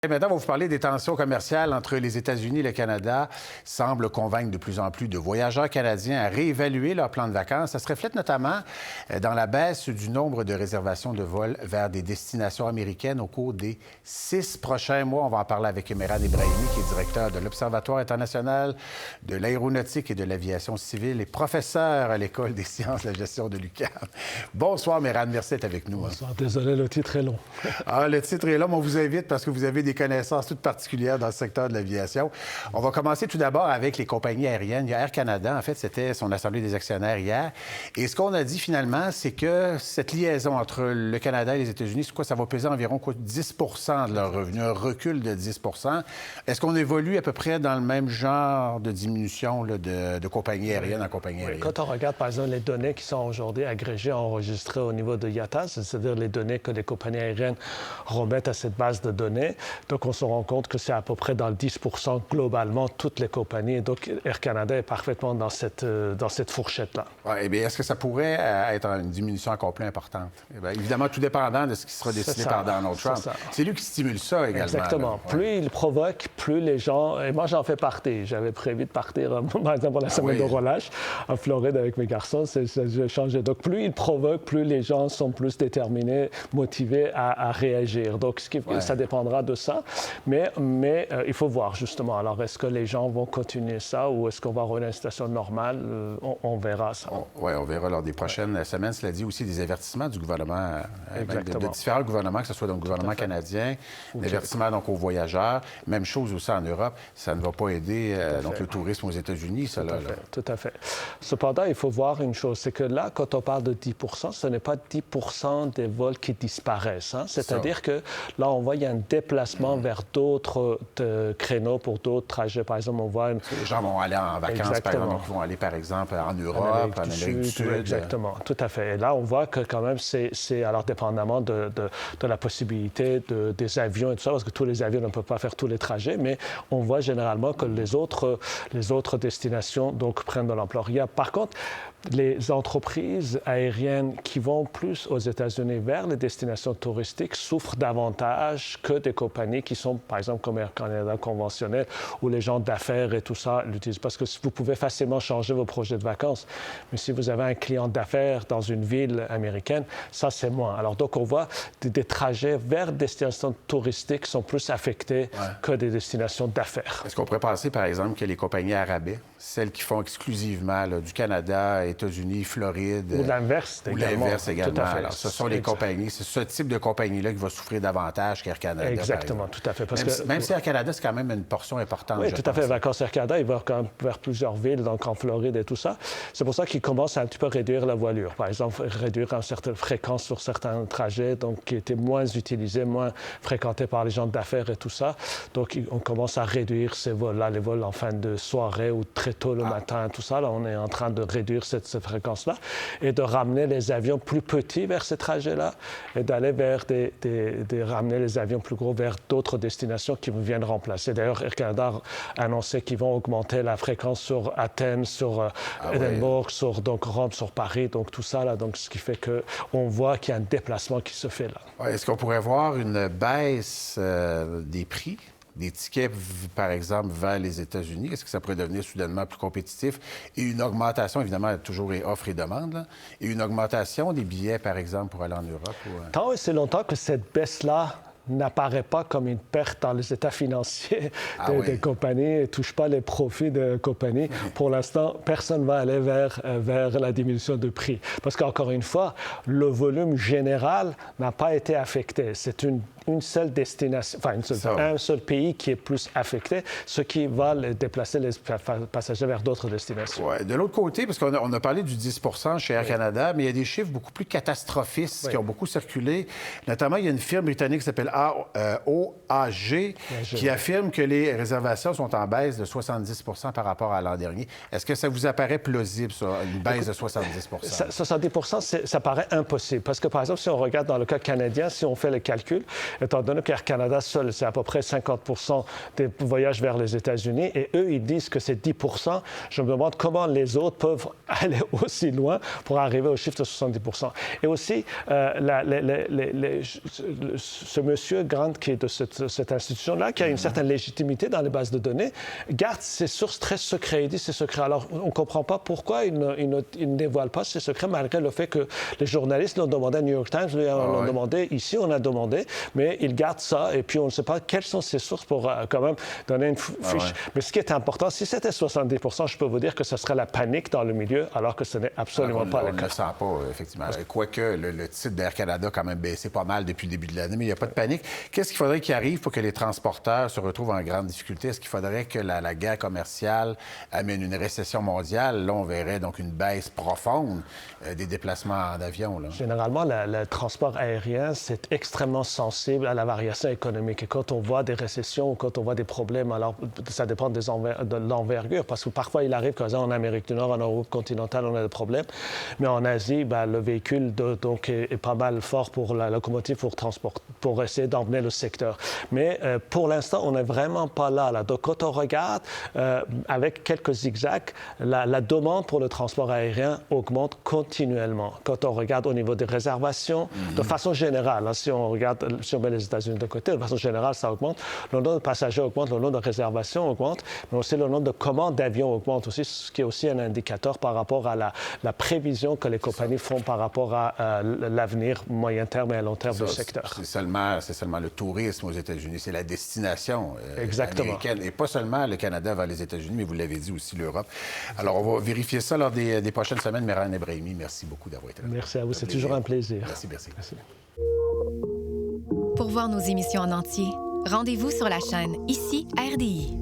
Et maintenant, on va vous parler des tensions commerciales entre les États-Unis et le Canada. Semble convaincre de plus en plus de voyageurs canadiens à réévaluer leur plan de vacances. Ça se reflète notamment dans la baisse du nombre de réservations de vols vers des destinations américaines au cours des 6 prochains mois. On va en parler avec Emerhan Ebrahimi, qui est directeur de l'Observatoire international de l'aéronautique et de l'aviation civile et professeur à l'École des sciences de la gestion de l'UQAM. Bonsoir, Emerhan. Merci d'être avec nous. Bonsoir. Désolé, le titre est long. Le titre est long, mais on vous invite parce que vous avez des connaissances toutes particulières dans le secteur de l'aviation. On va commencer tout d'abord avec les compagnies aériennes. Il y a Air Canada, en fait, c'était son assemblée des actionnaires hier. Et ce qu'on a dit finalement, c'est que cette liaison entre le Canada et les États-Unis, c'est quoi? Ça va peser environ 10 de leurs revenus, un recul de 10 Est-ce qu'on évolue à peu près dans le même genre de diminution là, de compagnies aériennes en compagnie aérienne? Quand on regarde, par exemple, les données qui sont aujourd'hui agrégées, enregistrées au niveau de IATA, c'est-à-dire les données que les compagnies aériennes remettent à cette base de données, donc on se rend compte que c'est à peu près dans le 10 globalement, toutes les compagnies. Donc Air Canada est parfaitement dans cette fourchette-là. Ouais, eh bien, est-ce que ça pourrait être une diminution encore plus importante? Eh bien, évidemment, tout dépendant de ce qui sera décidé par Donald Trump. C'est lui qui stimule ça également. Exactement. Là. Plus il provoque, plus les gens... Et moi, j'en fais partie. J'avais prévu de partir, par exemple, pour la semaine de relâche en Floride avec mes garçons. J'ai changé. Donc, plus il provoque, plus les gens sont plus déterminés, motivés à réagir. Donc, ça dépendra de ça. Mais il faut voir, justement. Alors, est-ce que les gens vont continuer ça ou est-ce qu'on va revenir à une situation normale? On verra ça. Oui, on verra lors des prochaines semaines. Cela dit aussi des avertissements du gouvernement, de différents gouvernements, que ce soit dans le gouvernement canadien, l'avertissement donc aux voyageurs. Même chose aussi en Europe. Ça ne va pas aider donc le tourisme aux États-Unis, ça. Tout à fait. Cependant, il faut voir une chose, c'est que là, quand on parle de 10 ce n'est pas 10 des vols qui disparaissent. Hein? C'est-à-dire que là, on voit qu'il y a un déplacement vers d'autres créneaux pour d'autres trajets. Par exemple, on voit... Les gens vont aller en vacances, par exemple. Donc, ils vont aller, par exemple, en Europe, en Amérique du Sud. Exactement, tout à fait. Et là, on voit que quand même, c'est alors dépendamment de la possibilité des avions et tout ça, parce que tous les avions ne peuvent pas faire tous les trajets, mais on voit généralement que les autres destinations donc, prennent de l'ampleur. Par contre, les entreprises aériennes qui vont plus aux États-Unis vers les destinations touristiques souffrent davantage que des compagnies qui sont, par exemple, comme Air Canada conventionnelles, où les gens d'affaires et tout ça l'utilisent. Parce que vous pouvez facilement changer vos projets de vacances. Mais si vous avez un client d'affaires dans une ville américaine, ça, c'est moins. Alors, donc, on voit des trajets vers des destinations touristiques sont plus affectés que des destinations d'affaires. Est-ce qu'on pourrait penser, par exemple, que les compagnies à rabais, celles qui font exclusivement là, du Canada, États-Unis, Floride... Ou l'inverse également. Tout à fait. Alors, ce sont les compagnies, c'est ce type de compagnie-là qui va souffrir davantage qu'Air Canada. Exactement, tout à fait. Même si Air Canada, c'est quand même une portion importante. Oui, tout à fait. Vacances Air Canada, il va quand même vers plusieurs villes, donc en Floride et tout ça. C'est pour ça qu'ils commencent à un petit peu réduire la voilure. Par exemple, réduire une certaine fréquence sur certains trajets, donc qui étaient moins utilisés, moins fréquentés par les gens d'affaires et tout ça. Donc, on commence à réduire ces vols-là, les vols en fin de soirée ou très tôt le matin, tout ça. Là, on est en train de réduire cette fréquence-là et de ramener les avions plus petits vers ces trajets-là et d'aller vers ramener les avions plus gros vers d'autres destinations qui viennent remplacer. D'ailleurs, Air Canada a annoncé qu'ils vont augmenter la fréquence sur Athènes, sur Édimbourg, sur donc, Rome, sur Paris, donc tout ça, là, donc, ce qui fait qu'on voit qu'il y a un déplacement qui se fait là. Est-ce qu'on pourrait voir une baisse des prix? Des tickets, par exemple, vers les États-Unis, est-ce que ça pourrait devenir soudainement plus compétitif? Et une augmentation, évidemment, toujours offre et demande, là. Et une augmentation des billets, par exemple, pour aller en Europe? Tant et c'est longtemps que cette baisse-là n'apparaît pas comme une perte dans les états financiers des compagnies, ne touche pas les profits des compagnies. Pour l'instant, personne ne va aller vers la diminution de prix. Parce qu'encore une fois, le volume général n'a pas été affecté. C'est une seule destination, un seul pays qui est plus affecté, ce qui va déplacer les passagers vers d'autres destinations. Ouais. De l'autre côté, parce qu'on a parlé du 10 chez Air Canada, mais il y a des chiffres beaucoup plus catastrophistes qui ont beaucoup circulé. Notamment, il y a une firme britannique qui s'appelle OAG qui affirme que les réservations sont en baisse de 70 par rapport à l'an dernier. Est-ce que ça vous apparaît plausible, ça, une baisse de 70 70 ça paraît impossible. Parce que, par exemple, si on regarde dans le cas canadien, si on fait le calcul, étant donné qu'Air Canada seul, c'est à peu près 50% des voyages vers les États-Unis, et eux, ils disent que c'est 10%. Je me demande comment les autres peuvent aller aussi loin pour arriver au chiffre de 70%. Et aussi, ce monsieur Grant, qui est de cette institution-là, qui a une certaine légitimité dans les bases de données, garde ses sources très secrètes. Il dit ses secrets. Alors, on ne comprend pas pourquoi il ne dévoile pas ses secrets, malgré le fait que les journalistes l'ont demandé à New York Times, l'ont demandé, ici on a demandé, mais il garde ça, et puis on ne sait pas quelles sont ses sources pour quand même donner une fiche. Mais ce qui est important, si c'était 70%, je peux vous dire que ce serait la panique dans le milieu, alors que ce n'est absolument pas le cas. On ne le sent pas, effectivement. Quoique le titre d'Air Canada a quand même baissé pas mal depuis le début de l'année, mais il n'y a pas de panique. Qu'est-ce qu'il faudrait qu'il arrive pour que les transporteurs se retrouvent en grande difficulté? Est-ce qu'il faudrait que la guerre commerciale amène une récession mondiale? Là, on verrait donc une baisse profonde des déplacements en avion. Là. Généralement, le transport aérien, c'est extrêmement sensible à la variation économique. Et quand on voit des récessions, quand on voit des problèmes, alors ça dépend de l'envergure, parce que parfois, il arrive qu'en Amérique du Nord, en Europe continentale, on a des problèmes. Mais en Asie, le véhicule est pas mal fort pour la locomotive pour essayer d'emmener le secteur. Mais pour l'instant, on n'est vraiment pas là. Donc, quand on regarde, avec quelques zigzags, la demande pour le transport aérien augmente continuellement. Quand on regarde au niveau des réservations, de façon générale, si on met les États-Unis de côté, de façon générale, ça augmente. Le nombre de passagers augmente, le nombre de réservations augmente, mais aussi le nombre de commandes d'avions augmente aussi, ce qui est aussi un indicateur par rapport à la prévision que les compagnies font par rapport à l'avenir moyen terme et à long terme du secteur. C'est seulement le tourisme aux États-Unis, c'est la destination américaine, et pas seulement le Canada vers les États-Unis, mais vous l'avez dit aussi l'Europe. Alors, on va vérifier ça lors des prochaines semaines. Mehran Ebrahimi, merci beaucoup d'avoir été là. Merci à vous, c'est toujours un plaisir. Merci. Pour voir nos émissions en entier, rendez-vous sur la chaîne Ici RDI.